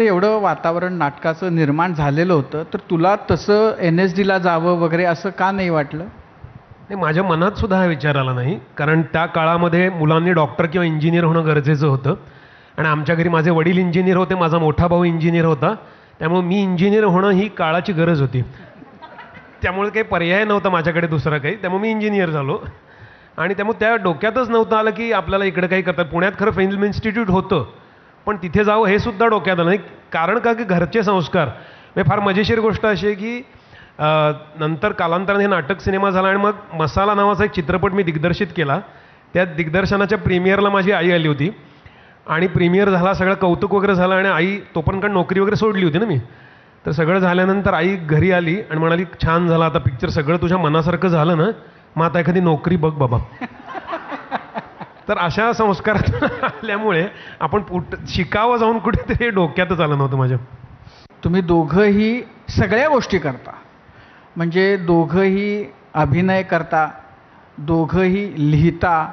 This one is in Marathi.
एवढं वातावरण नाटकाचं निर्माण झालेलं होतं, तर तुला तसं NSDला जावं वगैरे असं का नाही वाटलं? नाही, माझ्या मनात सुद्धा हा विचार आला नाही, कारण त्या काळामध्ये मुलांनी डॉक्टर किंवा इंजिनियर होणं गरजेचं होतं. आणि आमच्या घरी माझे वडील इंजिनियर होते, माझा मोठा भाऊ इंजिनियर होता, त्यामुळे मी इंजिनियर होणं ही काळाची गरज होती. त्यामुळे काही पर्याय नव्हता माझ्याकडे दुसरा काही, त्यामुळे मी इंजिनियर झालो. आणि त्यामुळे त्या डोक्यातच नव्हतं आलं की आपल्याला इकडे काही करतात. पुण्यात खरं फिल्म इन्स्टिट्यूट होतं, पण तिथे जावं हे सुद्धा डोक्यात आलं नाही. कारण का की घरचे संस्कार. म्हणजे फार मजेशीर गोष्ट अशी आहे की नंतर कालांतराने हे नाटक सिनेमा झाला आणि मग मसाला नावाचा एक चित्रपट मी दिग्दर्शित केला. त्या दिग्दर्शनाच्या प्रीमियरला माझी आई आली होती आणि प्रीमियर झाला, सगळं कौतुक वगैरे झालं आणि आई तोपर्यंत नोकरी वगैरे सोडली होती ना मी. तर सगळं झाल्यानंतर आई घरी आली आणि म्हणाली, छान झाला आता पिक्चर, सगळं तुझ्या मनासारखं झालं ना, मग आता एखादी नोकरी बघ बाबा. तर अशा संस्कारात आल्यामुळे आपण शिकावं जाऊन कुठेतरी डोक्यातच आलं नव्हतं माझ्या. तुम्ही दोघंही सगळ्या गोष्टी करता, म्हणजे दोघंही अभिनय करता, दोघंही लिहिता,